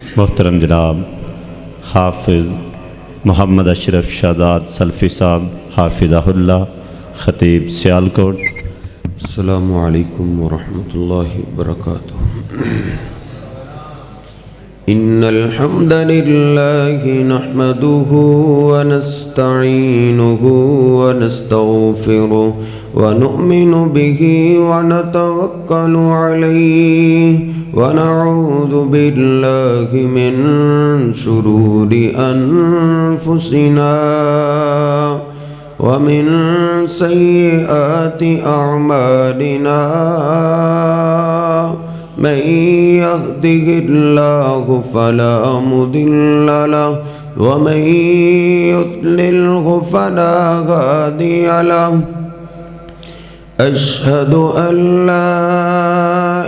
محترم جناب حافظ محمد اشرف شہزاد سلفی صاحب حافظہ اللہ خطیب سیالکوٹ۔ السلام علیکم ورحمۃ اللہ وبرکاتہ۔ ان الحمد للہ نحمده ونستعینه ونستغفره ونؤمن به ونتوکل علیہ ونعوذ باللہ من شرور انفسنا ومن سیئات اعمالنا من يهده الله فلا مضل له ومن يضلله فلا هادي له أشهد أن لا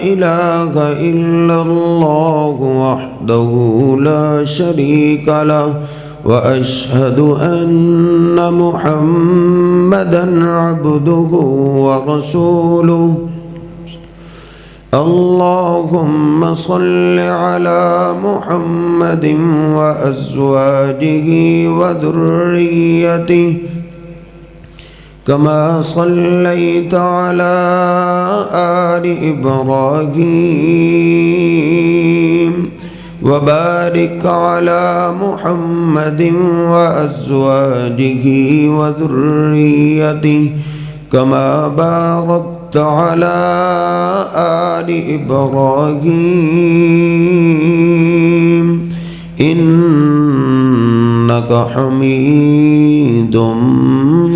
إله إلا الله وحده لا شريك له وأشهد أن محمدًا عبده ورسوله اللهم صل على محمد وأزواجه وذريته كما صليت على آل إبراهيم وبارك على محمد وأزواجه وذريته كما باركت على آل إبراهيم إنك حميد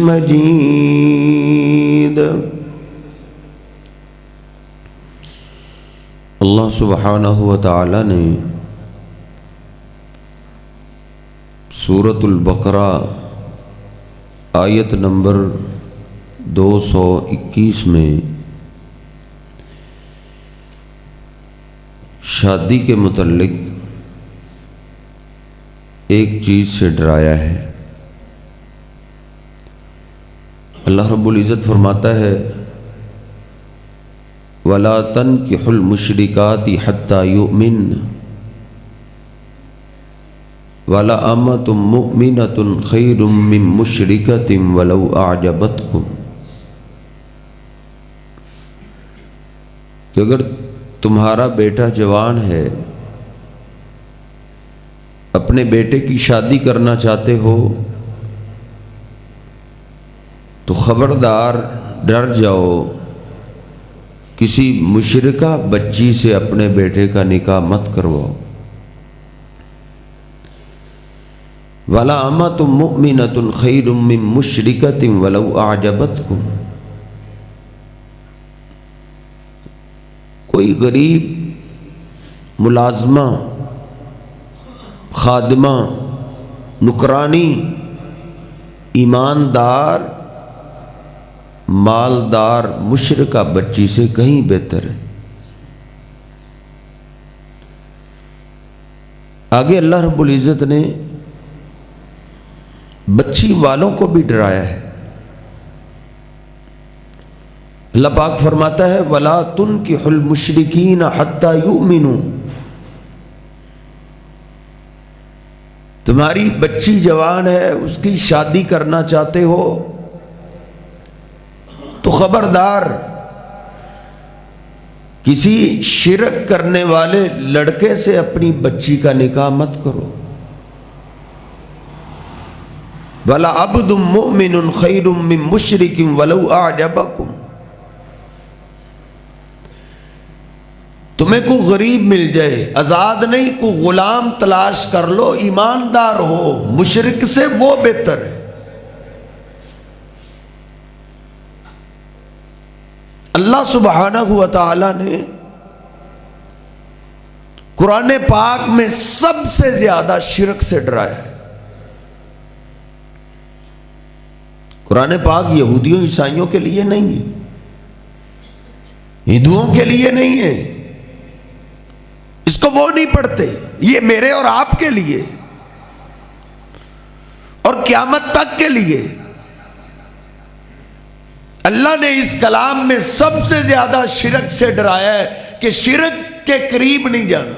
مجيد۔ اللہ سبحانہ وتعالی نے سورۃ البقرہ آیت نمبر 221 میں شادی کے متعلق ایک چیز سے ڈرایا ہے۔ اللہ رب العزت فرماتا ہے وَلَا تَنْكِحُوا الْمُشْرِكَاتِ حَتَّى يُؤْمِنَّ وَلَأَمَةٌ مُؤْمِنَةٌ خَيْرٌ مِّن مُشْرِكَةٍ وَلَوْ أَعْجَبَتْكُمْ، کہ اگر تمہارا بیٹا جوان ہے، اپنے بیٹے کی شادی کرنا چاہتے ہو تو خبردار ڈر جاؤ، کسی مشرکہ بچی سے اپنے بیٹے کا نکاح مت کرواؤ۔ وَلَا أَمَةٌ مُؤْمِنَةٌ خَيْرٌ مِّن مُشْرِكَةٍ وَلَوْ أَعْجَبَتْكُمْ، کوئی غریب ملازمہ، خادمہ، نکرانی، ایماندار، مالدار مشرکہ بچی سے کہیں بہتر ہے۔ آگے اللہ رب العزت نے بچی والوں کو بھی ڈرایا ہے۔ اللہ پاک فرماتا ہے وَلَا تُنْكِحُوا الْمُشْرِكِينَ حَتَّى يُؤْمِنُوا، تمہاری بچی جوان ہے، اس کی شادی کرنا چاہتے ہو تو خبردار کسی شرک کرنے والے لڑکے سے اپنی بچی کا نکاح مت کرو۔ وَلَعَبْدٌ مُؤْمِنٌ خَيْرٌ مِّن مُشْرِكٍ وَلَوْ أَعْجَبَكُمْ، تمہیں کو غریب مل جائے، آزاد نہیں، کو غلام تلاش کر لو، ایماندار ہو، مشرک سے وہ بہتر ہے۔ اللہ سبحانہ و تعالی نے قرآن پاک میں سب سے زیادہ شرک سے ڈرایا ہے۔ قرآن پاک یہودیوں عیسائیوں کے لیے نہیں ہے، ہندوؤں کے لیے نہیں ہے، اس کو وہ نہیں پڑھتے، یہ میرے اور آپ کے لیے اور قیامت تک کے لیے۔ اللہ نے اس کلام میں سب سے زیادہ شرک سے ڈرایا ہے کہ شرک کے قریب نہیں جانا۔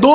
2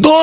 2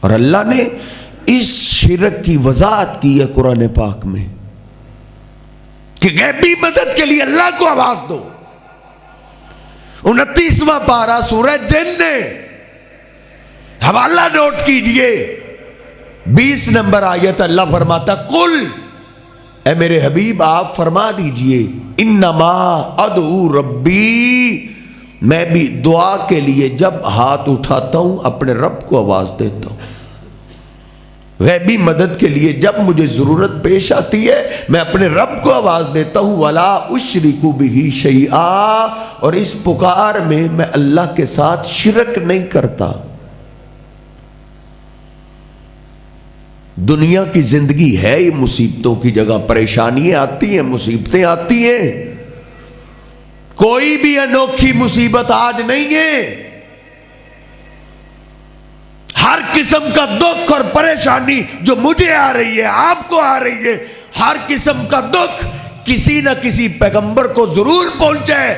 اور اللہ نے اس شرک کی وضاحت کی ہے قرآن پاک میں کہ غیبی مدد کے لیے اللہ کو آواز دو. 29واں پارہ سورہ جن نے حوالہ نوٹ کیجئے 20 نمبر آیت اللہ فرماتا قل اے میرے حبیب آپ فرما دیجئے انما ادعو ربی میں بھی دعا کے لیے جب ہاتھ اٹھاتا ہوں اپنے رب کو آواز دیتا ہوں. غیبی مدد کے لیے جب مجھے ضرورت پیش آتی ہے میں اپنے رب کو آواز دیتا ہوں ولا اشرک بہ شیئا اور اس پکار میں اللہ کے ساتھ شرک نہیں کرتا. دنیا کی زندگی ہے یہ مصیبتوں کی جگہ, پریشانیاں آتی ہیں, مصیبتیں آتی ہیں, کوئی بھی انوکھی مصیبت آج نہیں ہے. ہر قسم کا دکھ اور پریشانی جو مجھے آ رہی ہے آپ کو آ رہی ہے, ہر قسم کا دکھ کسی نہ کسی پیغمبر کو ضرور پہنچا ہے.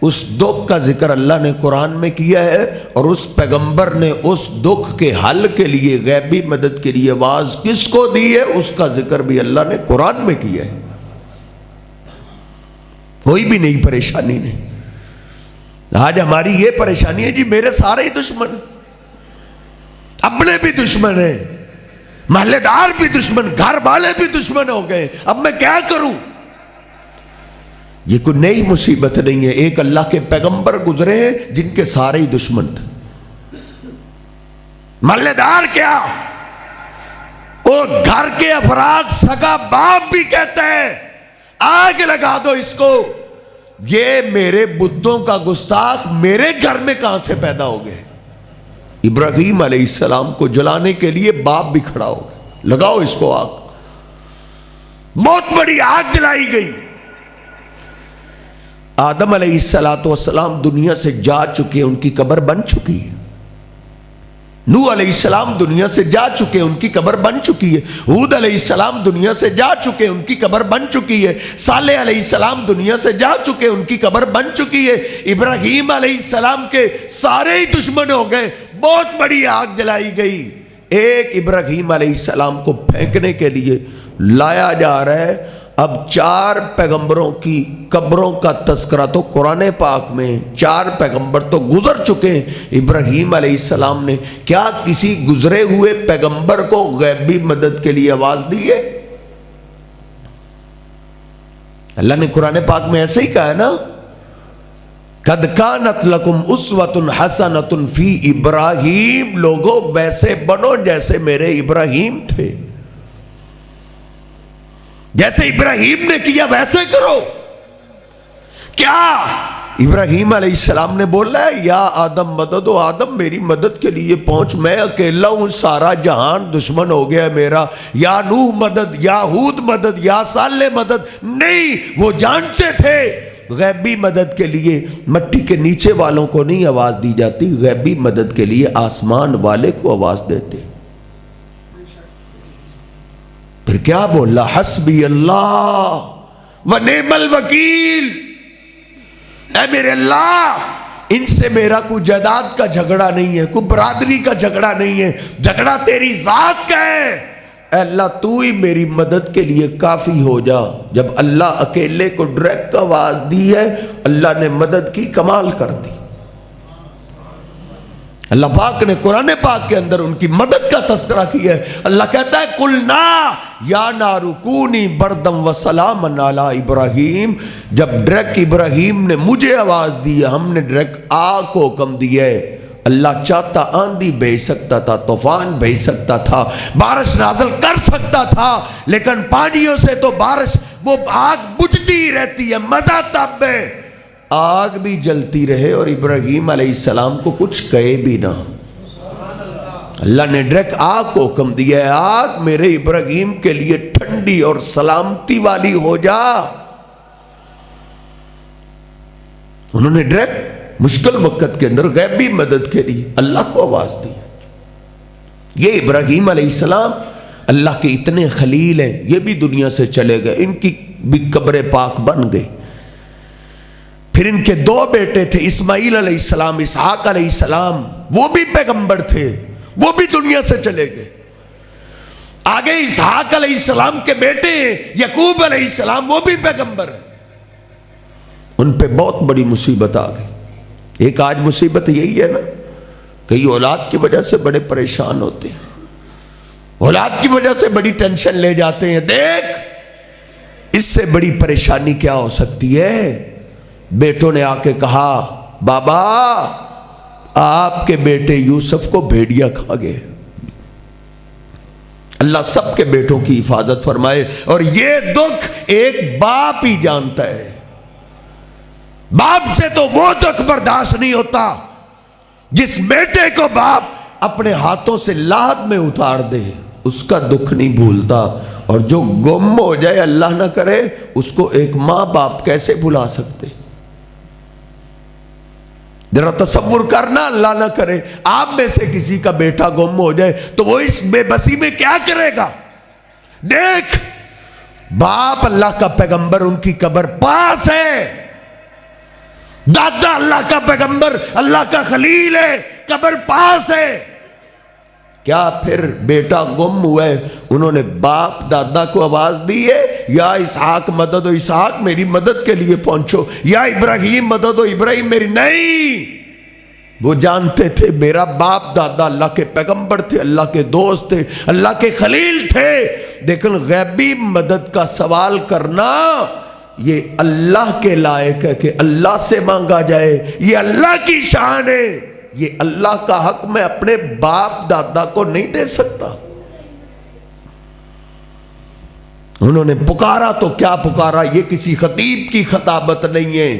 اس دکھ کا ذکر اللہ نے قرآن میں کیا ہے اور اس پیغمبر نے اس دکھ کے حل کے لیے غیبی مدد کے لیے آواز کس کو دی ہے اس کا ذکر بھی اللہ نے قرآن میں کیا ہے. کوئی بھی نئی پریشانی نہیں. آج ہماری یہ پریشانی ہے جی میرے سارے ہی دشمن, اپنے بھی دشمن ہیں, محلے دار بھی دشمن, گھر والے بھی دشمن ہو گئے, اب میں کیا کروں. یہ کوئی نئی مصیبت نہیں ہے. ایک اللہ کے پیغمبر گزرے ہیں جن کے سارے ہی دشمن تھے. محلے دار کیا, وہ گھر کے افراد سگا باپ بھی کہتے ہیں آگ لگا دو اس کو, یہ میرے بتوں کا گستاخ میرے گھر میں کہاں سے پیدا ہو گئے. ابراہیم علیہ السلام کو جلانے کے لیے باپ بھی کھڑا ہو گیا, لگاؤ اس کو آگ. بہت بڑی آگ جلائی گئی. آدم علیہ السلام دنیا سے جا چکے, ان کی قبر بن چکی ہے. نوح علیہ السلام دنیا سے جا چکے, ان کی قبر بن چکی ہے. ہود علیہ السلام دنیا سے جا چکے, ان کی قبر بن چکی ہے. صالح علیہ السلام دنیا سے جا چکے, ان کی قبر بن چکی ہے. ابراہیم علیہ السلام کے سارے ہی دشمن ہو گئے, بہت بڑی آگ جلائی گئی. ایک ابراہیم علیہ السلام کو پھینکنے کے لیے لایا جا رہا ہے. اب 4 پیغمبروں کی قبروں کا تذکرہ تو قرآن پاک میں, 4 پیغمبر تو گزر چکے ہیں. ابراہیم علیہ السلام نے کیا کسی گزرے ہوئے پیغمبر کو غیبی مدد کے لیے آواز دی ہے؟ اللہ نے قرآن پاک میں ایسے ہی کہا ہے نا, قد کانت لکم اسوۃ حسنۃ فی ابراہیم, لوگوں ویسے بنو جیسے میرے ابراہیم تھے. جیسے ابراہیم نے کیا ویسے کرو. کیا ابراہیم علیہ السلام نے بولا ہے یا آدم مدد, و آدم میری مدد کے لیے پہنچ, میں اکیلا ہوں, سارا جہان دشمن ہو گیا میرا, یا نوح مدد, یا ہود مدد, یا صالح مدد. نہیں, وہ جانتے تھے غیبی مدد کے لیے مٹی کے نیچے والوں کو نہیں آواز دی جاتی, غیبی مدد کے لیے آسمان والے کو آواز دیتے. پھر کیا بولا, حسبی اللہ و نعم الوکیل, اے میرے اللہ ان سے میرا کوئی جائیداد کا جھگڑا نہیں ہے, کوئی برادری کا جھگڑا نہیں ہے, جھگڑا تیری ذات کا ہے. اے اللہ تو ہی میری مدد کے لیے کافی ہو جا. جب اللہ اکیلے کو ڈائریکٹ آواز دی ہے, اللہ نے مدد کی, کمال کر دی. اللہ پاک نے قرآن پاک کے اندر ان کی مدد کا تذکرہ کیا ہے. اللہ کہتا ہے قلنا یا نار کونی بردم و سلاما علی ابراہیم, جب ڈائریکٹ ابراہیم نے مجھے آواز دی, ہم نے ڈائریکٹ آگ کو حکم دیا ہے. اللہ چاہتا آندھی بھیج سکتا تھا, طوفان بھیج سکتا تھا, بارش نازل کر سکتا تھا, لیکن پانیوں سے تو بارش, وہ آگ بجھتی ہی رہتی ہے, مزہ تب ہے آگ بھی جلتی رہے اور ابراہیم علیہ السلام کو کچھ کہے بھی نہ. اللہ نے ڈائریکٹ آگ کو حکم دیا ہے, آگ میرے ابراہیم کے لیے ٹھنڈی اور سلامتی والی ہو جا. انہوں نے ڈائریکٹ مشکل وقت کے اندر غیبی مدد کے لیے اللہ کو آواز دی. یہ ابراہیم علیہ السلام اللہ کے اتنے خلیل ہیں, یہ بھی دنیا سے چلے گئے, ان کی بھی قبر پاک بن گئی. پھر ان کے 2 بیٹے تھے, اسماعیل علیہ السلام, اسحاق علیہ السلام, وہ بھی پیغمبر تھے, وہ بھی دنیا سے چلے گئے. آگے اسحاق علیہ السلام کے بیٹے یعقوب علیہ السلام، وہ بھی پیغمبر ہیں. ان پہ بہت بڑی مصیبت آ گئی. ایک آج مصیبت یہی ہے نا، کئی اولاد کی وجہ سے بڑے پریشان ہوتے ہیں، اولاد کی وجہ سے بڑی ٹینشن لے جاتے ہیں. دیکھ اس سے بڑی پریشانی کیا ہو سکتی ہے. بیٹوں نے آ کے کہا بابا آپ کے بیٹے یوسف کو بھیڑیا کھا گئے. اللہ سب کے بیٹوں کی حفاظت فرمائے. اور یہ دکھ ایک باپ ہی جانتا ہے. باپ سے تو وہ دکھ برداشت نہیں ہوتا جس بیٹے کو باپ اپنے ہاتھوں سے لاحد میں اتار دے، اس کا دکھ نہیں بھولتا. اور جو گم ہو جائے اللہ نہ کرے، اس کو ایک ماں باپ کیسے بھلا سکتے. ذرا تصور کرنا، اللہ نہ کرے آپ میں سے کسی کا بیٹا گم ہو جائے تو وہ اس بے بسی میں کیا کرے گا. دیکھ باپ اللہ کا پیغمبر، ان کی قبر پاس ہے. دادا اللہ کا پیغمبر، اللہ کا خلیل ہے، قبر پاس ہے. کیا پھر بیٹا گم ہوا ہے، انہوں نے باپ دادا کو آواز دی ہے یا اسحاق مدد و اسحاق میری مدد کے لیے پہنچو، یا ابراہیم مدد و ابراہیم میری؟ نہیں، وہ جانتے تھے میرا باپ دادا اللہ کے پیغمبر تھے، اللہ کے دوست تھے، اللہ کے خلیل تھے. لیکن غیبی مدد کا سوال کرنا یہ اللہ کے لائق ہے کہ اللہ سے مانگا جائے. یہ اللہ کی شان ہے. یہ اللہ کا حق میں اپنے باپ دادا کو نہیں دے سکتا. انہوں نے پکارا تو کیا پکارا، یہ کسی خطیب کی خطابت نہیں ہے.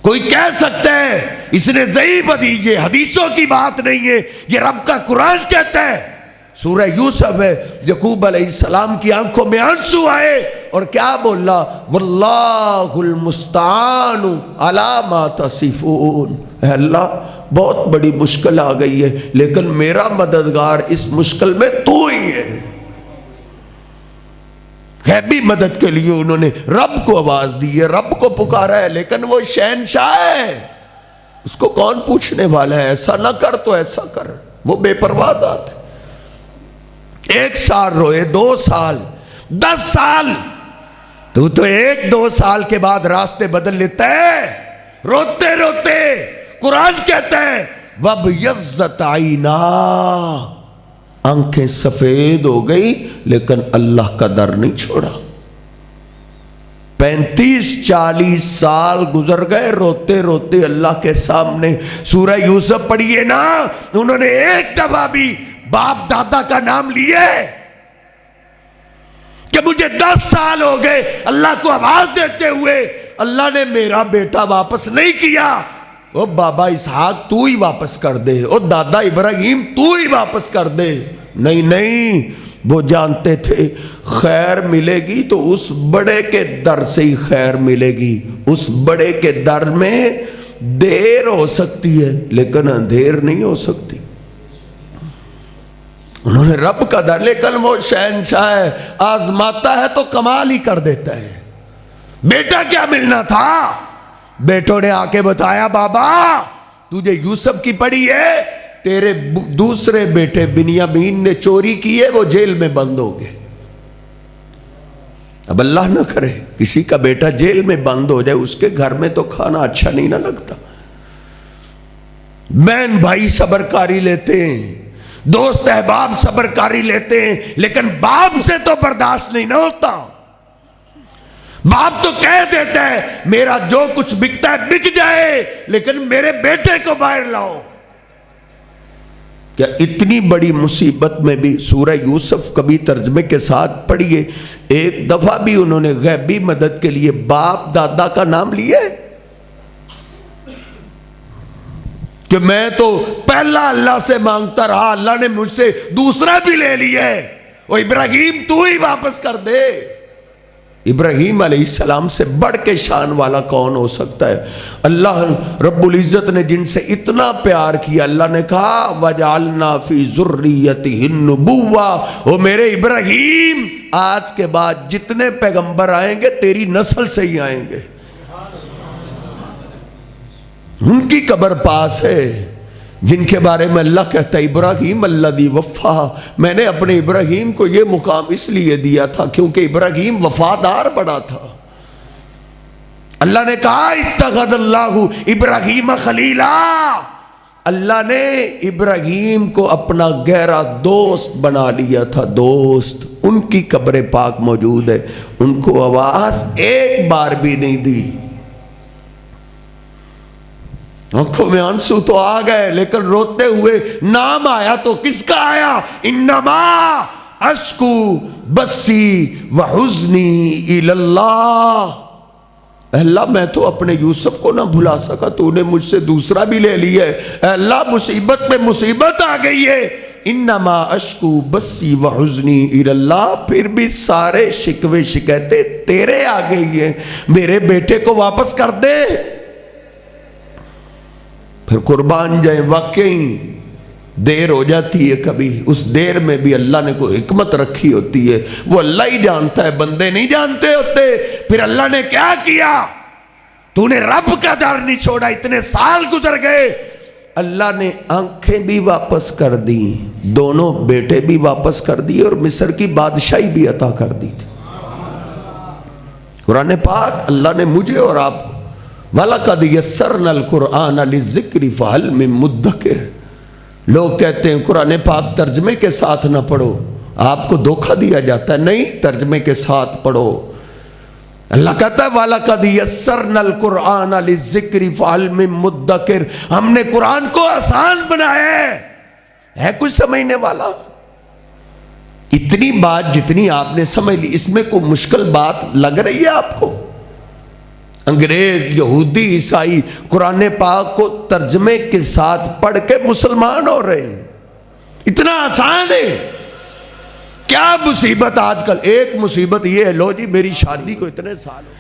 کوئی کہہ سکتا ہے اس نے ضعیف حدیث، یہ حدیثوں کی بات نہیں ہے، یہ رب کا قرآن کہتا ہے. سورہ یوسف ہے، یعقوب علیہ السلام کی آنکھوں میں آنسو آئے اور کیا بولا، واللہ المستعان علی ما تصفون. اے اللہ بہت بڑی مشکل آ گئی ہے، لیکن میرا مددگار اس مشکل میں تو ہی ہے. غیبی مدد کے لیے انہوں نے رب کو آواز دی ہے، رب کو پکارا ہے، لیکن وہ شہنشاہ ہے، اس کو کون پوچھنے والا ہے. ایسا نہ کر تو ایسا کر. وہ بے پرواہ ذات ہے. 1 سال روئے، 2 سال، 10 سال. تو 1-2 سال کے بعد راستے بدل لیتا ہے. روتے روتے قرآن کہتا ہے وَبْيَضَّتْ عَيْنَاهُ، آنکھیں سفید ہو گئی لیکن اللہ کا در نہیں چھوڑا. 35-40 سال گزر گئے روتے روتے اللہ کے سامنے. سورہ یوسف پڑھیے نا، انہوں نے ایک دفعہ بھی باپ دادا کا نام لیے کہ مجھے 10 سال ہو گئے اللہ کو آواز دیتے ہوئے، اللہ نے میرا بیٹا واپس نہیں کیا. او بابا اسحاق تو ہی واپس کر دے، او دادا ابراہیم تو ہی واپس کر دے. نہیں نہیں، وہ جانتے تھے خیر ملے گی تو اس بڑے کے در سے ہی خیر ملے گی. اس بڑے کے در میں دیر ہو سکتی ہے لیکن اندھیر نہیں ہو سکتی. انہوں نے رب کا در، لیکن وہ شہنشاہ ہے، آزماتا ہے تو کمال ہی کر دیتا ہے. بیٹا کیا ملنا تھا، بیٹوں نے آ کے بتایا بابا تجھے یوسف کی پڑی ہے، تیرے دوسرے بیٹے بنیامین نے چوری کی ہے، وہ جیل میں بند ہو گئے. اب اللہ نہ کرے کسی کا بیٹا جیل میں بند ہو جائے، اس کے گھر میں تو کھانا اچھا نہیں نہ لگتا. بہن بھائی صبر کاری لیتے ہیں، دوست احباب صبر کاری لیتے ہیں، لیکن باپ سے تو برداشت نہیں نہ ہوتا. باپ تو کہہ دیتا ہے میرا جو کچھ بکتا ہے بک جائے لیکن میرے بیٹے کو باہر لاؤ. کیا اتنی بڑی مصیبت میں بھی سورہ یوسف کبھی ترجمے کے ساتھ پڑھیے، ایک دفعہ بھی انہوں نے غیبی مدد کے لیے باپ دادا کا نام لیا ہے کہ میں تو پہلا اللہ سے مانگتا رہا، اللہ نے مجھ سے دوسرا بھی لے لیا ہے، وہ ابراہیم تو ہی واپس کر دے. ابراہیم علیہ السلام سے بڑھ کے شان والا کون ہو سکتا ہے. اللہ رب العزت نے جن سے اتنا پیار کیا، اللہ نے کہا وَجَعَلْنَا فِي ذُرِّيَّتِهِ النُّبُوَّةَ، وہ میرے ابراہیم آج کے بعد جتنے پیغمبر آئیں گے تیری نسل سے ہی آئیں گے. ان کی قبر پاس ہے. جن کے بارے میں اللہ کہتا ہے ابراہیم الذی وفا، میں نے اپنے ابراہیم کو یہ مقام اس لیے دیا تھا کیونکہ ابراہیم وفادار بڑا تھا۔ اللہ نے کہا اتخذ اللہ ابراہیم خلیلا، اللہ نے ابراہیم کو اپنا گہرا دوست بنا لیا تھا، دوست۔ ان کی قبر پاک موجود ہے، ان کو آواز ایک بار بھی نہیں دی۔ آنکھوں میں آنسو تو آ گئے لیکن روتے ہوئے نام آیا تو کس کا آیا؟ انما اشکو بسی وحزنی الی اللہ، اللہ میں تو اپنے یوسف کو نہ بھلا سکا، تو نے مجھ سے دوسرا بھی لے لیا ہے، اے اللہ مصیبت پہ مصیبت آ گئی ہے، انما اشکو بسی وحزنی الی اللہ، پھر بھی سارے شکوے شکایتیں تیرے آ گئی ہیں، میرے بیٹے کو واپس کر دے۔ پھر قربان جائیں، واقعی دیر ہو جاتی ہے کبھی، اس دیر میں بھی اللہ نے کوئی حکمت رکھی ہوتی ہے، وہ اللہ ہی جانتا ہے، بندے نہیں جانتے ہوتے۔ پھر اللہ نے کیا کیا؟ تو نے رب کا در نہیں چھوڑا، اتنے سال گزر گئے، اللہ نے آنکھیں بھی واپس کر دی، دونوں بیٹے بھی واپس کر دی اور مصر کی بادشاہی بھی عطا کر دی تھی۔ قرآن پاک اللہ نے مجھے اور آپ کو وَلَقَدْ يَسَّرْنَا الْقُرْآنَ لِلذِّكْرِ فَهَلْ مِن مُدَّكِرٍ، لوگ کہتے ہیں قرآن پاک ترجمے کے ساتھ نہ پڑھو، آپ کو دھوکہ دیا جاتا ہے، نہیں، ترجمے کے ساتھ پڑھو۔ اللہ کہتا ہے وَلَقَدْ يَسَّرْنَا الْقُرْآنَ لِلذِّكْرِ فَهَلْ مِن مُدَّكِرٍ، ہم نے قرآن کو آسان بنایا ہے کوئی سمجھنے والا؟ اتنی بات جتنی آپ نے سمجھ لی، اس میں کوئی مشکل بات لگ رہی ہے آپ کو؟ انگریز، یہودی، عیسائی قرآن پاک کو ترجمے کے ساتھ پڑھ کے مسلمان ہو رہے ہیں، اتنا آسان ہے۔ کیا مصیبت آج کل؟ ایک مصیبت یہ ہے، لو جی میری شادی کو اتنے سال ہو،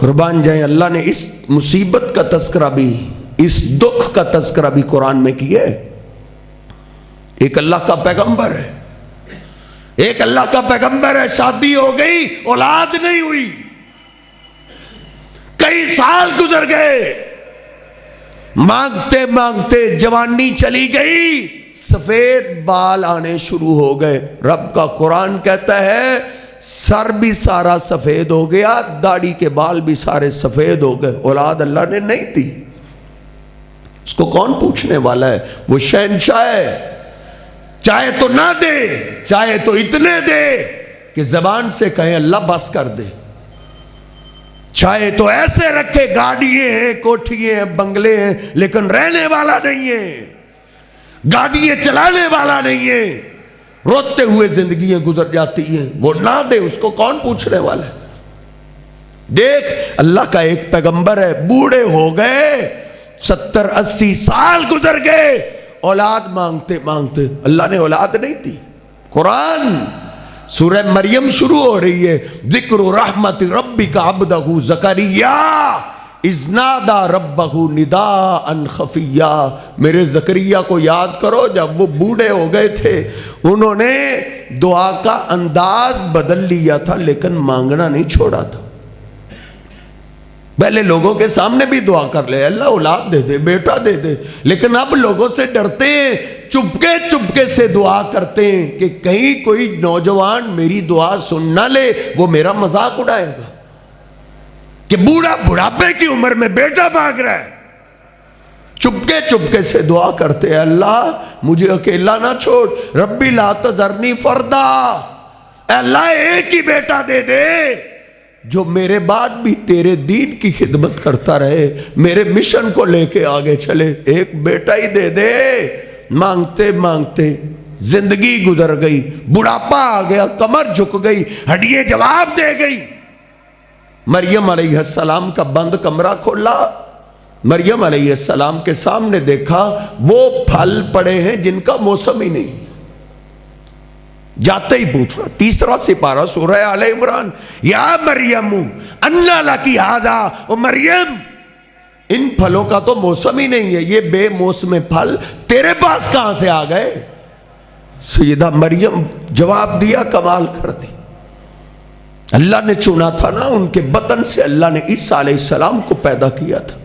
قربان جائیں اللہ نے اس مصیبت کا تذکرہ بھی، اس دکھ کا تذکرہ بھی قرآن میں کیا ہے۔ ایک اللہ کا پیغمبر ہے، ایک اللہ کا پیغمبر ہے، شادی ہو گئی، اولاد نہیں ہوئی، کئی سال گزر گئے، مانگتے مانگتے جوانی چلی گئی، سفید بال آنے شروع ہو گئے۔ رب کا قرآن کہتا ہے سر بھی سارا سفید ہو گیا، داڑھی کے بال بھی سارے سفید ہو گئے، اولاد اللہ نے نہیں دی۔ اس کو کون پوچھنے والا ہے؟ وہ شہنشاہ ہے، چاہے تو نہ دے، چاہے تو اتنے دے کہ زبان سے کہیں اللہ بس کر دے، چاہے تو ایسے رکھے، گاڑیاں ہیں، کوٹھیاں ہیں، بنگلے ہیں، لیکن رہنے والا نہیں ہے، گاڑیاں چلانے والا نہیں ہے، روتے ہوئے زندگیاں گزر جاتی ہیں، وہ نہ دے، اس کو کون پوچھنے والا ہے؟ دیکھ اللہ کا ایک پیغمبر ہے، بوڑھے ہو گئے، 70-80 سال گزر گئے، اولاد مانگتے مانگتے اللہ نے اولاد نہیں دی۔ قرآن سورہ مریم شروع ہو رہی ہے، ذکر رحمت ربک عبدہ زکریا اذ نادى ربہ نداء خفیا، میرے زکریا کو یاد کرو جب وہ بوڑھے ہو گئے تھے، انہوں نے دعا کا انداز بدل لیا تھا لیکن مانگنا نہیں چھوڑا تھا۔ پہلے لوگوں کے سامنے بھی دعا کر لے، اللہ اولاد دے دے، بیٹا دے دے، لیکن اب لوگوں سے ڈرتے ہیں، چپکے چپکے سے دعا کرتے ہیں کہ کہیں کوئی نوجوان میری دعا سن نہ لے، وہ میرا مذاق اڑائے گا کہ بوڑھا بڑھاپے کی عمر میں بیٹا مانگ رہا ہے۔ چپکے چپکے سے دعا کرتے ہیں، اللہ مجھے اکیلا نہ چھوڑ، ربی لا تذرنی فردا، اے اللہ ایک ہی بیٹا دے دے جو میرے بعد بھی تیرے دین کی خدمت کرتا رہے، میرے مشن کو لے کے آگے چلے، ایک بیٹا ہی دے دے۔ مانگتے مانگتے زندگی گزر گئی، بڑھاپا آ گیا، کمر جھک گئی، ہڈیاں جواب دے گئی۔ مریم علیہ السلام کا بند کمرہ کھولا، مریم علیہ السلام کے سامنے دیکھا وہ پھل پڑے ہیں جن کا موسم ہی نہیں، جاتے ہی پوچھا، 3 سپارہ سورہ آل عمران، یا مریم انا لکی ھذا، او مریم ان پھلوں کا تو موسم ہی نہیں ہے، یہ بے موسم پھل تیرے پاس کہاں سے آ گئے؟ سیدہ مریم جواب دیا، کمال کر دی۔ اللہ نے چنا تھا نا، ان کے بطن سے اللہ نے عیسیٰ علیہ السلام کو پیدا کیا تھا،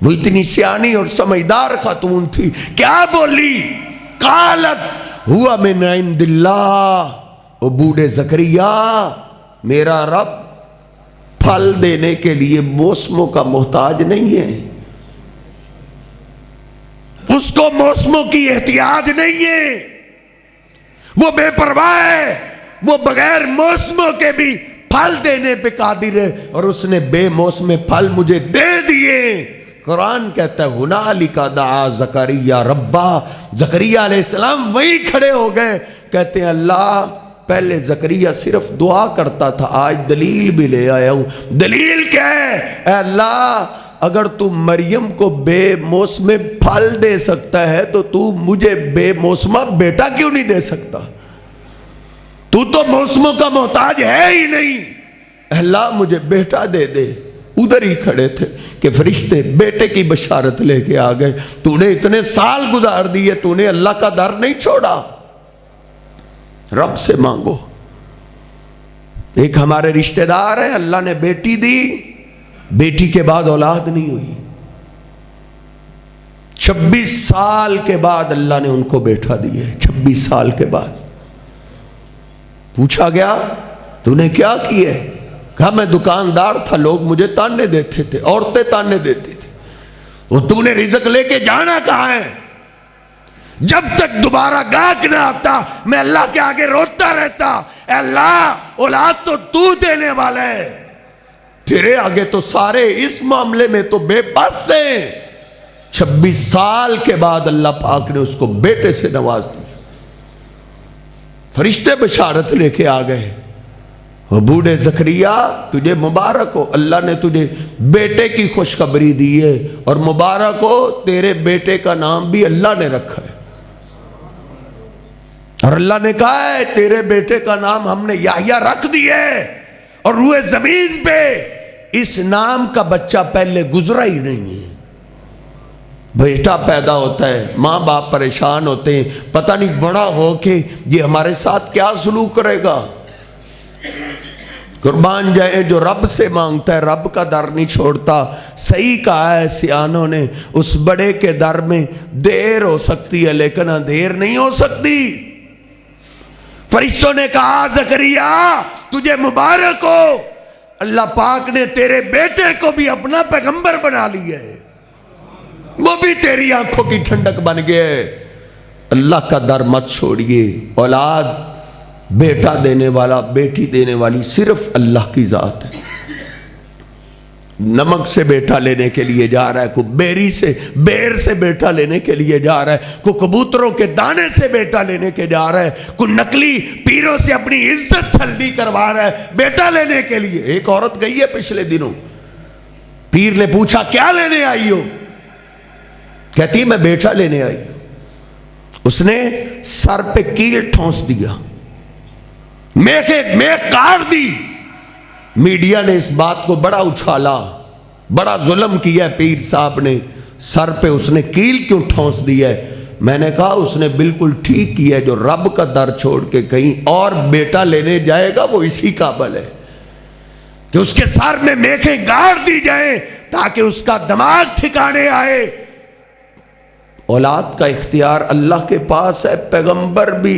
وہ اتنی سیانی اور سمجھدار خاتون تھی، کیا بولی؟ قالت ہوا من عند اللہ، او بوڑھے زکریا میرا رب پھل دینے کے لیے موسموں کا محتاج نہیں ہے، اس کو موسموں کی احتیاج نہیں ہے، وہ بے پرواہ ہے، وہ بغیر موسموں کے بھی پھل دینے پہ قادر ہے، اور اس نے بے موسم پھل مجھے دے دیے۔ قرآن کہتا ہے ہنالک دعا زکریا ربا، زکریا علیہ السلام وہی کھڑے ہو گئے، کہتے ہیں اللہ پہلے زکریا صرف دعا کرتا تھا، آج دلیل بھی لے آیا ہوں۔ دلیل کیا ہے؟ اے اللہ اگر تو مریم کو بے موسم پھل دے سکتا ہے تو تو مجھے بے موسمہ بیٹا کیوں نہیں دے سکتا؟ تو تو موسموں کا محتاج ہے ہی نہیں، اللہ مجھے بیٹا دے دے۔ ادھر ہی کھڑے تھے کہ فرشتے بیٹے کی بشارت لے کے آ گئے۔ تو نے اتنے سال گزار دیے، تو نے اللہ کا در نہیں چھوڑا، رب سے مانگو۔ ایک ہمارے رشتہ دار ہیں، اللہ نے بیٹی دی، بیٹی کے بعد اولاد نہیں ہوئی، 26 سال کے بعد اللہ نے ان کو بیٹا دی ہے۔ 26 سال کے بعد پوچھا گیا تو نے کیا کیے؟ کہا میں دکاندار تھا، لوگ مجھے تانے دیتے تھے، عورتیں تانے دیتی تھی۔ وہ تو نے رزق لے کے جانا کہاں ہے؟ جب تک دوبارہ گاہک نہ آتا میں اللہ کے آگے روتا رہتا، اے اللہ اولاد تو دینے والا ہے، تیرے آگے تو سارے اس معاملے میں تو بے بس ہیں۔ 26 سال کے بعد اللہ پاک نے اس کو بیٹے سے نواز دیا۔ فرشتے بشارت لے کے آ گئے، بوڑھے زکریا تجھے مبارک ہو، اللہ نے تجھے بیٹے کی خوشخبری دی ہے، اور مبارک ہو تیرے بیٹے کا نام بھی اللہ نے رکھا ہے، اور اللہ نے کہا ہے تیرے بیٹے کا نام ہم نے یحییٰ رکھ دیا ہے، اور روئے زمین پہ اس نام کا بچہ پہلے گزرا ہی نہیں ہے۔ بیٹا پیدا ہوتا ہے، ماں باپ پریشان ہوتے ہیں، پتہ نہیں بڑا ہو کے یہ ہمارے ساتھ کیا سلوک کرے گا۔ قربان جائے جو رب سے مانگتا ہے رب کا در نہیں چھوڑتا۔ صحیح کہا ہے سیانوں نے، اس بڑے کے در میں دیر ہو سکتی ہے لیکن اندھیر نہیں ہو سکتی۔ فرشتوں نے کہا زکریا تجھے مبارک ہو، اللہ پاک نے تیرے بیٹے کو بھی اپنا پیغمبر بنا لیا ہے، وہ بھی تیری آنکھوں کی ٹھنڈک بن گئے۔ اللہ کا در مت چھوڑیے۔ اولاد بیٹا دینے والا بیٹی دینے والی صرف اللہ کی ذات ہے۔ نمک سے بیٹا لینے کے لیے جا رہا ہے، کوئی بیر سے بیٹا لینے کے لیے جا رہا ہے، کوئی کبوتروں کے دانے سے بیٹا لینے کے جا رہا ہے، کوئی نقلی پیروں سے اپنی عزت چھلنی کروا رہا ہے بیٹا لینے کے لیے۔ ایک عورت گئی ہے پچھلے دنوں، پیر نے پوچھا کیا لینے آئی ہو؟ کہتی میں بیٹا لینے آئی ہوں۔ اس نے سر پہ کیل ٹھونس دیا، میخ کاٹ دی۔ میڈیا نے اس بات کو بڑا اچھالا، بڑا ظلم کیا پیر صاحب نے، سر پہ اس نے کیل کیوں ٹھونس دی ہے؟ میں نے کہا اس نے بالکل ٹھیک کیا ہے، جو رب کا در چھوڑ کے کہیں اور بیٹا لینے جائے گا وہ اسی قابل ہے کہ اس کے سر میں میخیں گاڑ دی جائیں تاکہ اس کا دماغ ٹھکانے آئے۔ اولاد کا اختیار اللہ کے پاس ہے۔ پیغمبر بھی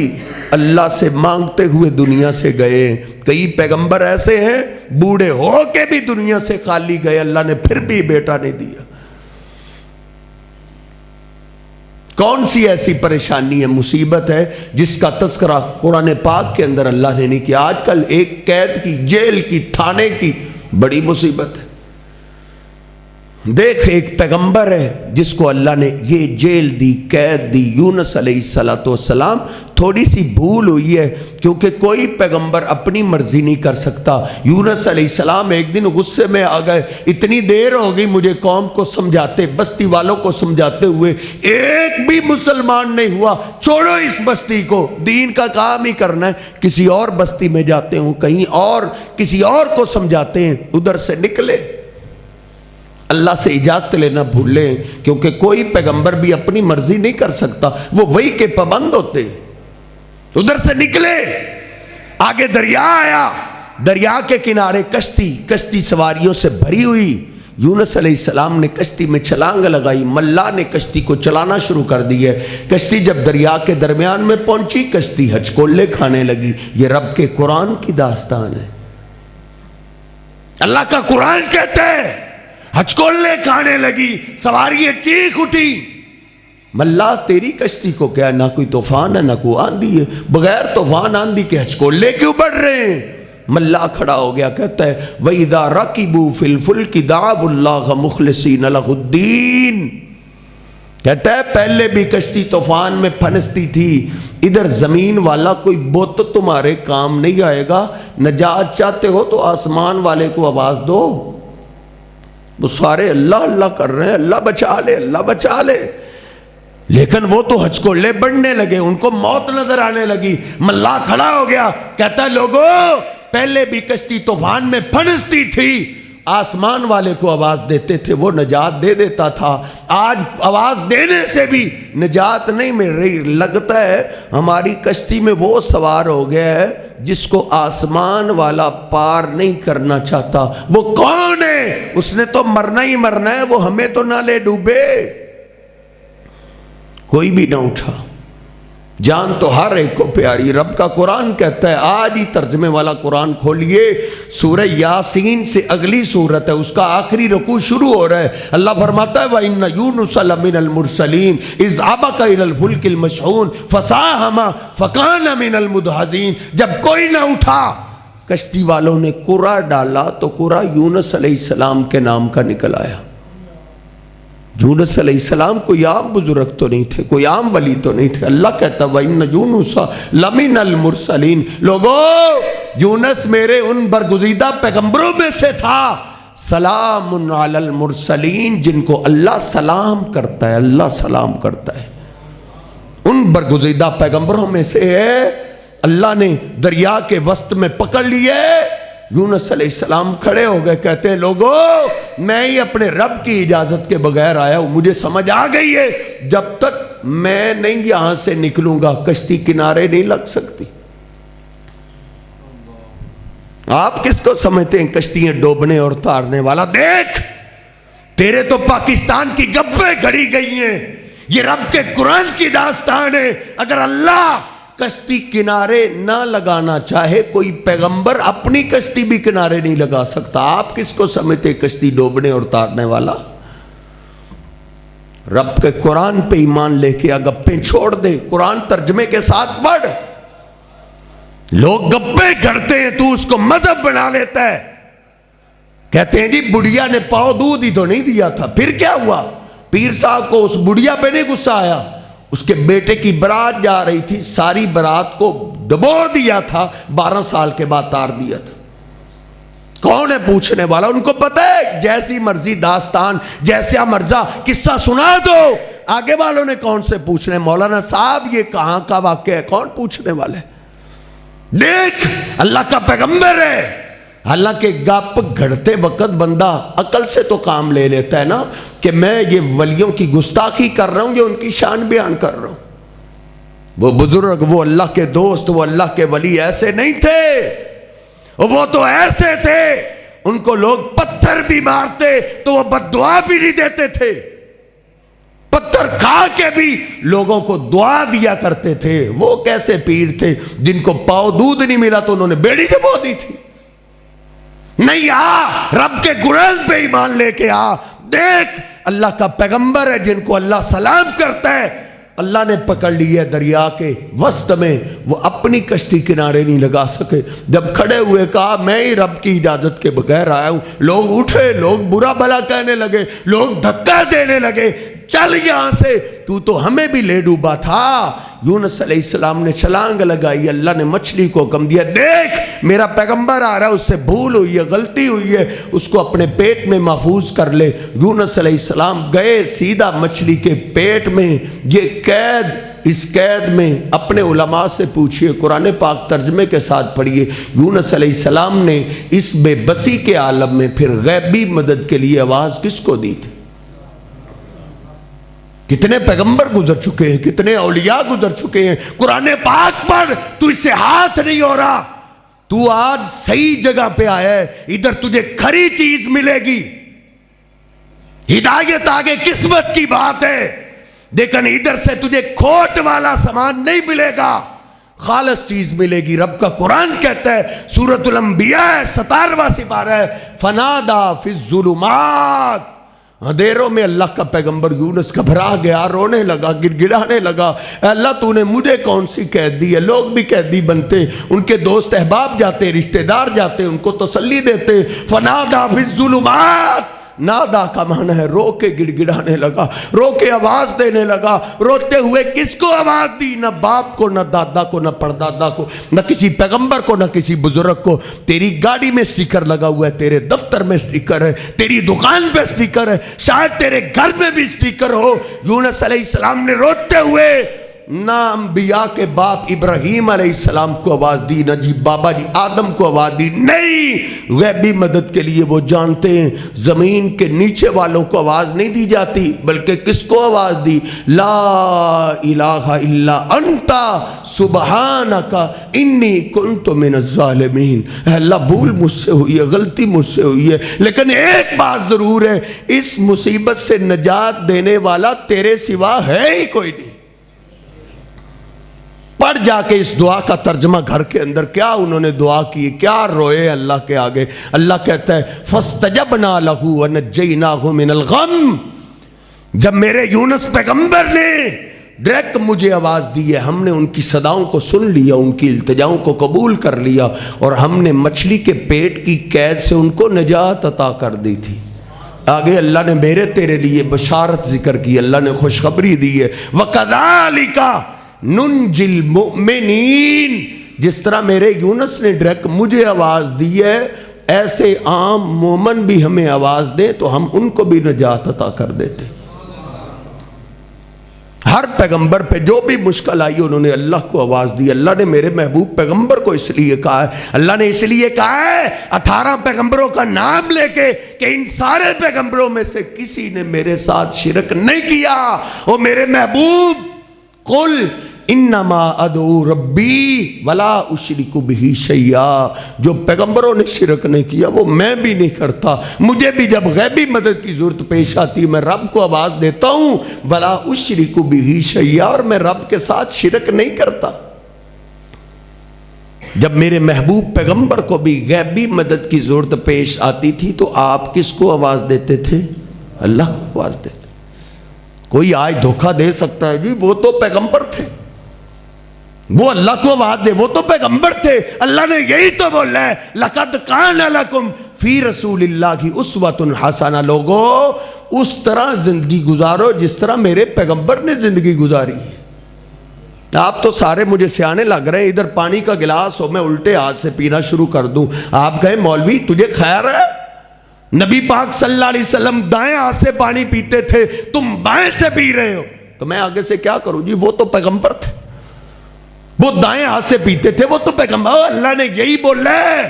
اللہ سے مانگتے ہوئے دنیا سے گئے، کئی پیغمبر ایسے ہیں بوڑھے ہو کے بھی دنیا سے خالی گئے، اللہ نے پھر بھی بیٹا نہیں دیا۔ کون سی ایسی پریشانی ہے، مصیبت ہے جس کا تذکرہ قرآن پاک کے اندر اللہ نے نہیں کیا؟ آج کل ایک قید کی، جیل کی، تھانے کی بڑی مصیبت ہے۔ دیکھ ایک پیغمبر ہے جس کو اللہ نے یہ جیل دی، قید دی، یونس علیہ السلام۔ تھوڑی سی بھول ہوئی ہے کیونکہ کوئی پیغمبر اپنی مرضی نہیں کر سکتا۔ یونس علیہ السلام ایک دن غصے میں آ گئے، اتنی دیر ہو گئی مجھے قوم کو سمجھاتے، بستی والوں کو سمجھاتے ہوئے، ایک بھی مسلمان نہیں ہوا، چھوڑو اس بستی کو، دین کا کام ہی کرنا ہے، کسی اور بستی میں جاتے ہوں، کہیں اور کسی اور کو سمجھاتے ہیں۔ ادھر سے نکلے، اللہ سے اجازت لینا بھول لیں کیونکہ کوئی پیغمبر بھی اپنی مرضی نہیں کر سکتا، وہ وہی کے پابند ہوتے۔ ادھر سے نکلے، آگے دریا آیا، دریا کے کنارے کشتی سواریوں سے بھری ہوئی، یونس علیہ السلام نے کشتی میں چھلانگ لگائی، ملا نے کشتی کو چلانا شروع کر دی ہے۔ کشتی جب دریا کے درمیان میں پہنچی، کشتی ہچکولے کھانے لگی۔ یہ رب کے قرآن کی داستان ہے۔ اللہ کا قرآن کہتا ہے ہچکولے کھانے لگی، سواریاں چیخ اٹھی۔ ملا تیری کشتی کو کیا، نہ کوئی طوفان ہے نہ کوئی آندھی ہے، بغیر طوفان آندھی کے ہچکولے کیوں بڑھ رہے ہیں؟ ملا کھڑا ہو گیا، کہتا ہے وَإِذَا رَكِبُوا فِي الْفُلْكِ دَعَوُا اللَّهَ مُخْلِصِينَ لَهُ الدِّينَ۔ کہتا ہے پہلے بھی کشتی طوفان میں پھنستی تھی، ادھر زمین والا کوئی بت تمہارے کام نہیں آئے گا، نجات چاہتے ہو تو آسمان والے کو آواز دو۔ وہ سارے اللہ اللہ کر رہے ہیں، اللہ بچا لے اللہ بچا لے، لیکن وہ تو ہچکولے بڑھنے لگے، ان کو موت نظر آنے لگی۔ ملا کھڑا ہو گیا، کہتا ہے لوگو پہلے بھی کشتی طوفان میں پھنستی تھی، آسمان والے کو آواز دیتے تھے، وہ نجات دے دیتا تھا، آج آواز دینے سے بھی نجات نہیں مل رہی۔ لگتا ہے ہماری کشتی میں وہ سوار ہو گیا ہے جس کو آسمان والا پار نہیں کرنا چاہتا۔ وہ کون ہے؟ اس نے تو مرنا ہی مرنا ہے، وہ ہمیں تو نہ لے ڈوبے۔ کوئی بھی نہ اٹھا، جان تو ہر ایک کو پیاری۔ رب کا قرآن کہتا ہے، آج ہی ترجمے والا قرآن کھولیے، سورہ یاسین سے اگلی سورت ہے، اس کا آخری رکوع شروع ہو رہا ہے۔ اللہ فرماتا ہے وَإِنَّ يُونُسَ لَمِنَ الْمُرْسَلِينَ إِذْ أَبَقَ إِلَى الْفُلْكِ الْمَشْحُونِ فَسَاهَمَ فَكَانَ مِنَ الْمُدْحَضِينَ۔ جب کوئی نہ اٹھا، کشتی والوں نے قرہ ڈالا تو قرہ یونس علیہ السلام کے نام کا نکل آیا۔ یونس علیہ السلام کوئی عام بزرگ تو نہیں تھے، کوئی عام ولی تو نہیں تھے۔ اللہ کہتا وَإِنَّ يُونُسَ لَمِنَ الْمُرْسَلِينَ، لوگو یونس میرے ان برگزیدہ پیغمبروں میں سے تھا۔ سلام علی المرسلین، جن کو اللہ سلام کرتا ہے، اللہ سلام کرتا ہے، ان برگزیدہ پیغمبروں میں سے ہے۔ اللہ نے دریا کے وسط میں پکڑ لیے، یونس علیہ السلام کھڑے ہو گئے، کہتے ہیں لوگو میں ہی اپنے رب کی اجازت کے بغیر آیا ہوں، مجھے سمجھ آ گئی ہے جب تک میں نہیں یہاں سے نکلوں گا کشتی کنارے نہیں لگ سکتی۔ آپ کس کو سمجھتے ہیں کشتیاں ڈوبنے اور تارنے والا؟ دیکھ تیرے تو پاکستان کی گبیں گھڑی گئی ہیں، یہ رب کے قرآن کی داستان ہے۔ اگر اللہ کشتی کنارے نہ لگانا چاہے، کوئی پیغمبر اپنی کشتی بھی کنارے نہیں لگا سکتا۔ آپ کس کو سمجھتے کشتی ڈوبنے اور تارنے والا؟ رب کے قرآن پہ ایمان لے کے گپیں چھوڑ دے، قرآن ترجمے کے ساتھ پڑھ۔ لوگ گپیں گھڑتے ہیں، تو اس کو مذہب بنا لیتا ہے۔ کہتے ہیں جی بڑھیا نے پاؤ دودھ ہی تو نہیں دیا تھا، پھر کیا ہوا؟ پیر صاحب کو اس بڑھیا پہ نہیں غصہ آیا، اس کے بیٹے کی برات جا رہی تھی، ساری برات کو ڈبو دیا تھا، 12 سال کے بعد تار دیا تھا۔ کون ہے پوچھنے والا؟ ان کو پتہ ہے جیسی مرضی داستان، جیسا مرضی قصہ سنا دو، آگے والوں نے کون سے پوچھنے؟ مولانا صاحب یہ کہاں کا واقعہ ہے، کون پوچھنے والے؟ دیکھ اللہ کا پیغمبر ہے۔ حالانکہ گپ گھڑتے وقت بندہ عقل سے تو کام لے لیتا ہے نا، کہ میں یہ ولیوں کی گستاخی کر رہا ہوں، یہ ان کی شان بیان کر رہا ہوں۔ وہ بزرگ، وہ اللہ کے دوست، وہ اللہ کے ولی ایسے نہیں تھے، وہ تو ایسے تھے ان کو لوگ پتھر بھی مارتے تو وہ بد دعا بھی نہیں دیتے تھے، پتھر کھا کے بھی لوگوں کو دعا دیا کرتے تھے۔ وہ کیسے پیر تھے جن کو پاؤ دودھ نہیں ملا تو انہوں نے بیڑی ڈبو دی تھی؟ نہیں، رب کے قرآن پہ ایمان لے کے دیکھ اللہ کا پیغمبر ہے جن کو اللہ سلام کرتا ہے، اللہ نے پکڑ لی ہے دریا کے وسط میں، وہ اپنی کشتی کنارے نہیں لگا سکے۔ جب کھڑے ہوئے کہا میں ہی رب کی اجازت کے بغیر آیا ہوں، لوگ اٹھے، لوگ برا بھلا کہنے لگے، لوگ دھکا دینے لگے، چل یہاں سے، تو ہمیں بھی لے ڈوبا تھا۔ یونس علیہ السلام نے چھلانگ لگائی، اللہ نے مچھلی کو حکم دیا دیکھ میرا پیغمبر آ رہا ہے، اس سے بھول ہوئی ہے، غلطی ہوئی ہے، اس کو اپنے پیٹ میں محفوظ کر لے۔ یونس علیہ السلام گئے سیدھا مچھلی کے پیٹ میں۔ یہ قید، اس قید میں اپنے علماء سے پوچھئے، قرآن پاک ترجمے کے ساتھ پڑھیے، یونس علیہ السلام نے اس بے بسی کے عالم میں پھر غیبی مدد کے لیے آواز کس کو دی تھی؟ کتنے پیغمبر گزر چکے ہیں، کتنے اولیاء گزر چکے ہیں۔ قرآن پاک پر تو اس سے ہاتھ نہیں ہو رہا، تو آج صحیح جگہ پہ آیا ہے، ادھر تجھے کھری چیز ملے گی۔ ہدایت آگے قسمت کی بات ہے، لیکن ادھر سے تجھے کھوٹ والا سامان نہیں ملے گا، خالص چیز ملے گی۔ رب کا قرآن کہتا ہے سورۃ الانبیاء 17واں سپارہ ہے، فنادا فی الظلمات، اندھیروں میں اللہ کا پیغمبر یونس گھبرا گیا، رونے لگا، گڑ گڑانے لگا، اے اللہ تو نے مجھے کون سی قید دی ہے؟ لوگ بھی قیدی بنتے، ان کے دوست احباب جاتے، رشتہ دار جاتے، ان کو تسلی دیتے۔ فنادا فی الظلمات، نادا کا معنی ہے رو کے گڑ گڑانے لگا، رو کے آواز دینے لگا۔ روتے ہوئے کس کو آواز دی؟ نہ باپ کو، نہ دادا کو، نہ پردادا کو، نہ کسی پیغمبر کو، نہ کسی بزرگ کو۔ تیری گاڑی میں سٹیکر لگا ہوا ہے، تیرے دفتر میں سٹیکر ہے، تیری دکان پہ سٹیکر ہے، شاید تیرے گھر میں بھی سٹیکر ہو۔ یونس علیہ السلام نے روتے ہوئے نہ انبیاء کے باپ ابراہیم علیہ السلام کو آواز دی، نہ جی بابا جی آدم کو آواز دی، نہیں، غیبی مدد کے لیے وہ جانتے ہیں زمین کے نیچے والوں کو آواز نہیں دی جاتی، بلکہ کس کو آواز دی؟ لا الہ الا انت سبحانک انی کنت من الظالمین۔ اے اللہ بھول مجھ سے ہوئی ہے، غلطی مجھ سے ہوئی ہے، لیکن ایک بات ضرور ہے، اس مصیبت سے نجات دینے والا تیرے سوا ہے ہی کوئی نہیں۔ پڑھ جا کے اس دعا کا ترجمہ گھر کے اندر، کیا انہوں نے دعا کی، کیا روئے اللہ کے آگے۔ اللہ کہتا ہے فَاسْتَجَبْنَا لَهُ وَنَجَّيْنَاهُ مِنَ الْغَمِّ، جب میرے یونس پیغمبر نے ڈائریکٹ مجھے آواز دی ہے، ہم نے ان کی صداؤں کو سن لیا، ان کی التجاؤں کو قبول کر لیا، اور ہم نے مچھلی کے پیٹ کی قید سے ان کو نجات عطا کر دی تھی۔ آگے اللہ نے میرے تیرے لیے بشارت ذکر کی، اللہ نے خوشخبری دی ہے، وَكَذَلِكَ ننجی المؤمنین، جس طرح میرے یونس نے ڈائریکٹ مجھے آواز دی ہے، ایسے عام مومن بھی ہمیں آواز دیں تو ہم ان کو بھی نجات عطا کر دیتے۔ ہر پیغمبر پہ جو بھی مشکل آئی انہوں نے اللہ کو آواز دی۔ اللہ نے میرے محبوب پیغمبر کو اس لیے کہا ہے، اللہ نے اس لیے کہا ہے 18 پیغمبروں کا نام لے کے کہ ان سارے پیغمبروں میں سے کسی نے میرے ساتھ شرک نہیں کیا۔ او میرے محبوب قل انما ادعو ربی ولا اشرک بہ شیئا، جو پیغمبروں نے شرک نہیں کیا وہ میں بھی نہیں کرتا۔ مجھے بھی جب غیبی مدد کی ضرورت پیش آتی ہے میں رب کو آواز دیتا ہوں، ولا اشرک بہ شیئا، اور میں رب کے ساتھ شرک نہیں کرتا۔ جب میرے محبوب پیغمبر کو بھی غیبی مدد کی ضرورت پیش آتی تھی تو آپ کس کو آواز دیتے تھے؟ اللہ کو آواز دیتے۔ کوئی آج دھوکہ دے سکتا ہے جی وہ تو پیغمبر تھے، وہ اللہ کو آواز دے، وہ تو پیغمبر تھے۔ اللہ نے یہی تو بولا ہے لَقَدْ كَانَ لَكُمْ فِي رَسُولِ اللَّهِ أُسْوَةٌ حَسَنَةٌ، لوگو اس طرح زندگی گزارو جس طرح میرے پیغمبر نے زندگی گزاری ہے۔ آپ تو سارے مجھے سیانے لگ رہے ہیں، ادھر پانی کا گلاس ہو میں الٹے ہاتھ سے پینا شروع کر دوں، آپ کہیں مولوی تجھے خیر ہے؟ نبی پاک صلی اللہ علیہ وسلم دائیں ہاتھ سے پانی پیتے تھے، تم بائیں سے پی رہے ہو، تو میں آگے سے کیا کروں جی؟ وہ تو پیغمبر تھے، وہ دائیں ہاتھ سے پیتے تھے، وہ تو پیغمبر۔ اللہ نے یہی بولا ہے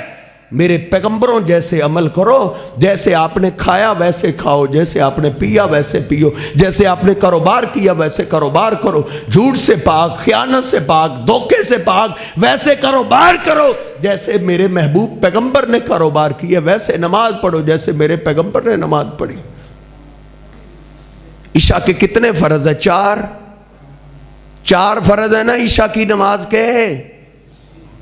میرے پیغمبروں جیسے عمل کرو، جیسے آپ نے کھایا ویسے کھاؤ، جیسے آپ نے پیا ویسے پیو، جیسے آپ نے کاروبار کیا ویسے کاروبار کرو، جھوٹ سے پاک، خیانت سے پاک، دھوکے سے پاک، ویسے کاروبار کرو جیسے میرے محبوب پیغمبر نے کاروبار کیا، ویسے نماز پڑھو جیسے میرے پیغمبر نے نماز پڑھی۔ عشاء کے کتنے فرض ہیں؟ چار فرض ہے نا عشاء کی نماز کے،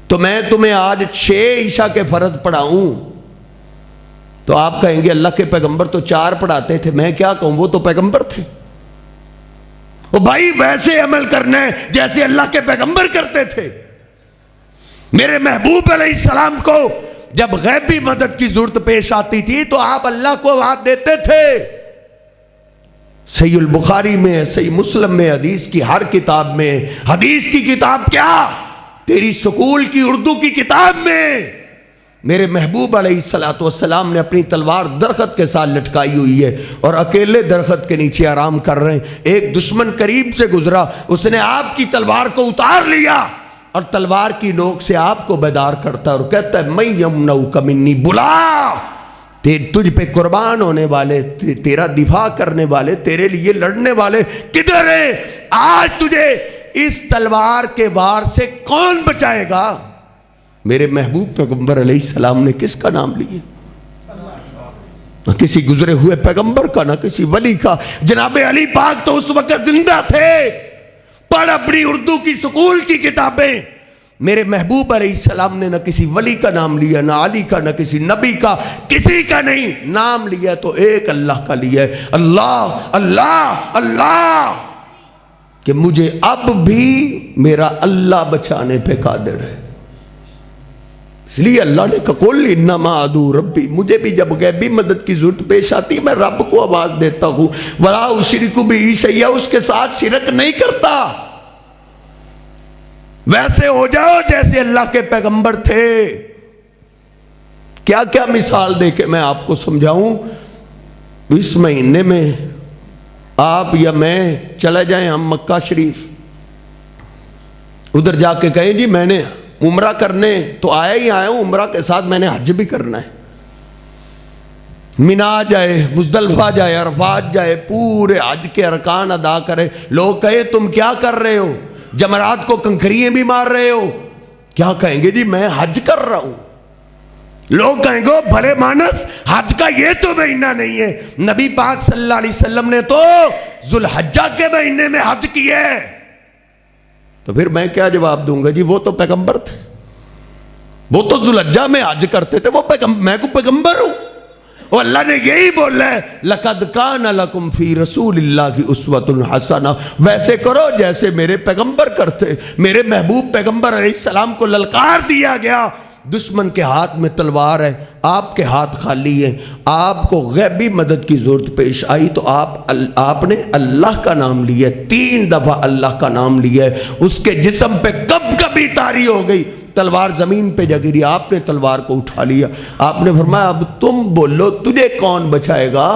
تو میں تمہیں آج 6 عشاء کے فرض پڑھاؤں تو آپ کہیں گے اللہ کے پیغمبر تو 4 پڑھاتے تھے، میں کیا کہوں، وہ تو پیغمبر تھے۔ وہ بھائی ویسے عمل کرنا ہے جیسے اللہ کے پیغمبر کرتے تھے۔ میرے محبوب علیہ السلام کو جب غیبی مدد کی ضرورت پیش آتی تھی تو آپ اللہ کو آواز دیتے تھے۔ صحیح البخاری میں، صحیح مسلم میں، حدیث کی ہر کتاب میں، حدیث کی کتاب کیا تیری سکول کی اردو کی کتاب میں میرے محبوب علیہ السلام نے اپنی تلوار درخت کے ساتھ لٹکائی ہوئی ہے اور اکیلے درخت کے نیچے آرام کر رہے ہیں۔ ایک دشمن قریب سے گزرا، اس نے آپ کی تلوار کو اتار لیا اور تلوار کی نوک سے آپ کو بیدار کرتا ہے اور کہتا ہے میں یمنعک منی، بلا تجھ پہ قربان ہونے والے، تیرا دفاع کرنے والے، تیرے لیے لڑنے والے کدھر ہیں؟ آج تجھے اس تلوار کے وار سے کون بچائے گا؟ میرے محبوب پیغمبر علیہ السلام نے کس کا نام لیا؟ نہ کسی گزرے ہوئے پیغمبر کا، نہ کسی ولی کا۔ جناب علی پاک تو اس وقت زندہ تھے۔ پڑھ اپنی اردو کی سکول کی کتابیں، میرے محبوب علیہ السلام نے نہ کسی ولی کا نام لیا، نہ علی کا، نہ کسی نبی کا، کسی کا نہیں نام لیا تو ایک اللہ کا لیا ہے، اللہ اللہ اللہ، کہ مجھے اب بھی میرا اللہ بچانے پہ قادر ہے۔ اس لیے اللہ نے کہا قل انما ادعو ربی، مجھے بھی جب غیبی مدد کی ضرورت پیش آتی میں رب کو آواز دیتا ہوں، ولا اشرک بہ شیئا، اس کے ساتھ شرک نہیں کرتا۔ ویسے ہو جاؤ جیسے اللہ کے پیغمبر تھے۔ کیا کیا مثال دے کے میں آپ کو سمجھاؤں؟ اس مہینے میں آپ یا میں چلے جائیں ہم مکہ شریف، ادھر جا کے کہیں جی میں نے عمرہ کرنے تو آیا ہوں، عمرہ کے ساتھ میں نے حج بھی کرنا ہے۔ مینا جائے، مزدلفہ جائے، عرفات جائے، پورے حج کے ارکان ادا کرے، لوگ کہے تم کیا کر رہے ہو؟ جمرات کو کنکریاں بھی مار رہے ہو؟ کیا کہیں گے جی میں حج کر رہا ہوں۔ لوگ کہیں گے بھلے مانس، حج کا یہ تو مہینہ نہیں ہے، نبی پاک صلی اللہ علیہ وسلم نے تو ذوالحجہ کے مہینے میں حج کیا ہے۔ تو پھر میں کیا جواب دوں گا جی وہ تو پیغمبر تھے، وہ تو ذوالحجہ میں حج کرتے تھے، میں کو پیغمبر ہوں۔ اور اللہ نے یہی بولا ہے لَقَدْ كَانَ لَكُمْ فِي رَسُولِ اللَّهِ أُسْوَةٌ حَسَنَةٌ، ویسے کرو جیسے میرے پیغمبر کرتے۔ میرے محبوب پیغمبر علیہ السلام کو للکار دیا گیا، دشمن کے ہاتھ میں تلوار ہے، آپ کے ہاتھ خالی ہے، آپ کو غیبی مدد کی ضرورت پیش آئی تو آپ نے اللہ کا نام لیا، 3 دفعہ اللہ کا نام لیا ہے۔ اس کے جسم پہ کب کبھی طاری ہو گئی، تلوار زمین پہ جا گری، آپ نے تلوار کو اٹھا لیا۔ آپ نے فرمایا اب تم بولو تجھے کون بچائے گا؟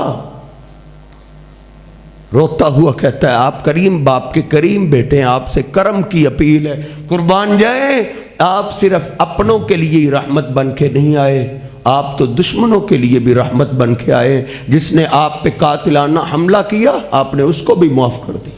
روتا ہوا کہتا ہے آپ کریم باپ کے کریم بیٹے ہیں، آپ سے کرم کی اپیل ہے، قربان جائیں، آپ صرف اپنوں کے لیے ہی رحمت بن کے نہیں آئے، آپ تو دشمنوں کے لیے بھی رحمت بن کے آئے۔ جس نے آپ پہ قاتلانہ حملہ کیا آپ نے اس کو بھی معاف کر دی۔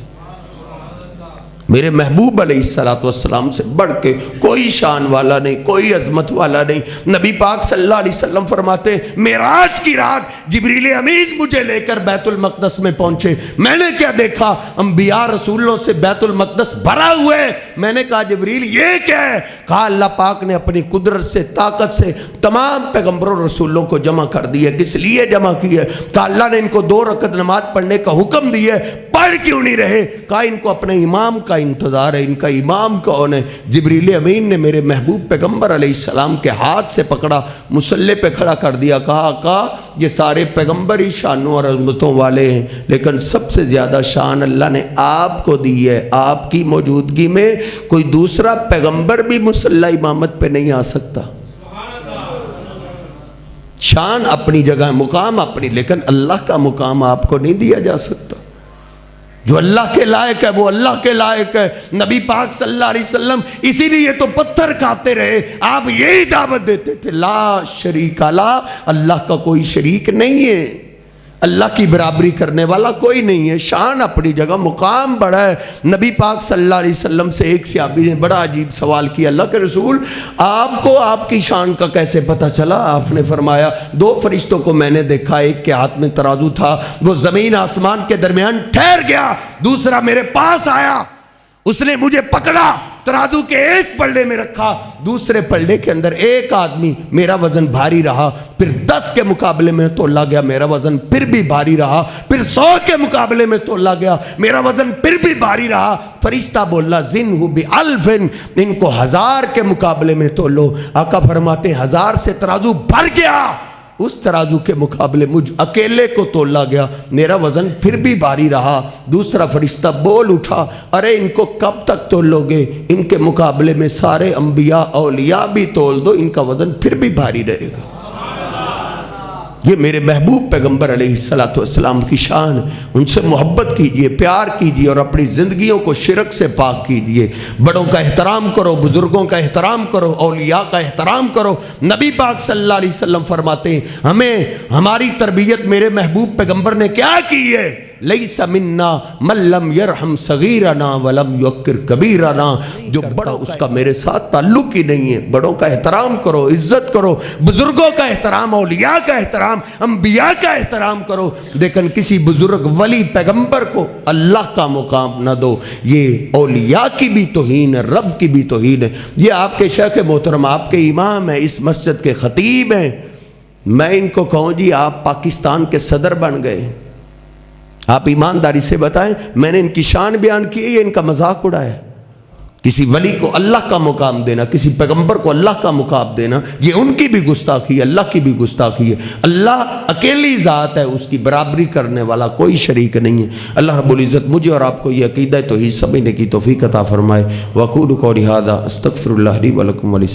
میرے محبوب علیہ السلام سے بڑھ کے کوئی شان والا نہیں، کوئی عظمت والا نہیں۔ نبی پاک صلی اللہ علیہ وسلم فرماتے ہیں معراج کی رات جبریل امین مجھے لے کر بیت المقدس میں پہنچے، میں نے کیا دیکھا؟ انبیاء رسولوں سے بیت المقدس بھرا ہوئے۔ میں نے کہا جبریل یہ کیا ہے؟ کہا اللہ پاک نے اپنی قدرت سے طاقت سے تمام پیغمبروں رسولوں کو جمع کر دیا۔ کس لیے جمع کیا؟ کہا اللہ نے ان کو 2 رکعت نماز پڑھنے کا حکم دیا، پڑھ کیوں نہیں رہے؟ کہا ان کو اپنے امام کا انتظار ہے۔ ان کا امام کون ہے؟ جبریل امین نے میرے محبوب پیغمبر علیہ السلام کے ہاتھ سے پکڑا، مصلی پہ کھڑا کر دیا، کہا آقا یہ سارے پیغمبر ہی شانوں اور عظمتوں والے ہیں، لیکن سب سے زیادہ شان اللہ نے آپ کو دی ہے۔ آپ کی موجودگی میں کوئی دوسرا پیغمبر بھی مصلی امامت پہ نہیں آ سکتا۔ شان اپنی جگہ، مقام اپنی، لیکن اللہ کا مقام آپ کو نہیں دیا جا سکتا۔ جو اللہ کے لائق ہے وہ اللہ کے لائق ہے۔ نبی پاک صلی اللہ علیہ وسلم اسی لیے تو پتھر کھاتے رہے، آپ یہی دعوت دیتے تھے لا شریک لا، اللہ کا کوئی شریک نہیں ہے، اللہ کی برابری کرنے والا کوئی نہیں ہے۔ شان اپنی جگہ، مقام بڑا ہے۔ نبی پاک صلی اللہ علیہ وسلم سے ایک صحابی نے بڑا عجیب سوال کیا، اللہ کے رسول آپ کو آپ کی شان کا کیسے پتہ چلا؟ آپ نے فرمایا 2 فرشتوں کو میں نے دیکھا، ایک کے ہاتھ میں ترازو تھا، وہ زمین آسمان کے درمیان ٹھہر گیا، دوسرا میرے پاس آیا، اس نے مجھے پکڑا، ترازو کے ایک پلڑے میں رکھا، دوسرے پلڑے کے اندر ایک آدمی، میرا وزن بھاری رہا، پھر 10 کے مقابلے میں تولا گیا، میرا وزن پھر بھی بھاری رہا، پھر 100 کے مقابلے میں تولا گیا، میرا وزن پھر بھی بھاری رہا۔ فرشتہ بولا زنہ بألف، ان کو 1000 کے مقابلے میں تولو۔ آقا فرماتے 1000 سے ترازو بھر گیا، اس ترازو کے مقابلے مجھ اکیلے کو تولا گیا، میرا وزن پھر بھی بھاری رہا۔ دوسرا فرشتہ بول اٹھا ارے ان کو کب تک تولو گے؟ ان کے مقابلے میں سارے انبیاء اولیاء بھی تول دو، ان کا وزن پھر بھی بھاری رہے گا۔ یہ میرے محبوب پیغمبر علیہ السلام کی شان، ان سے محبت کیجئے، پیار کیجئے اور اپنی زندگیوں کو شرک سے پاک کیجئے۔ بڑوں کا احترام کرو، بزرگوں کا احترام کرو، اولیاء کا احترام کرو۔ نبی پاک صلی اللہ علیہ وسلم فرماتے ہیں ہمیں ہماری تربیت میرے محبوب پیغمبر نے کیا کی ہے؟ لیس منا من لم یرحم صغیرنا ولم یوقر کبیرنا، جو بڑا اس کا میرے ساتھ تعلق ہی نہیں ہے۔ بڑوں کا احترام کرو، عزت کرو، بزرگوں کا احترام، اولیاء کا احترام، انبیاء کا احترام کرو، لیکن کسی بزرگ ولی پیغمبر کو اللہ کا مقام نہ دو۔ یہ اولیاء کی بھی توہین ہے، رب کی بھی توہین ہے۔ یہ آپ کے شیخ محترم، آپ کے امام ہیں، اس مسجد کے خطیب ہیں، میں ان کو کہوں جی آپ پاکستان کے صدر بن گئے، آپ ایمانداری سے بتائیں میں نے ان کی شان بیان کی ہے یا ان کا مذاق اڑایا؟ کسی ولی کو اللہ کا مقام دینا، کسی پیغمبر کو اللہ کا مقام دینا، یہ ان کی بھی گستاخی ہے، اللہ کی بھی گستاخی ہے۔ اللہ اکیلی ذات ہے، اس کی برابری کرنے والا کوئی شریک نہیں ہے۔ اللہ رب العزت مجھے اور آپ کو یہ عقیدہ توحید سمجھنے کی توفیق عطا فرمائے۔ وَأَقُولُ قَوْلِي هَٰذَا أَسْتَغْفِرُ اللَّهَ لِي وَلَكُمْ وَلِسَائِرِ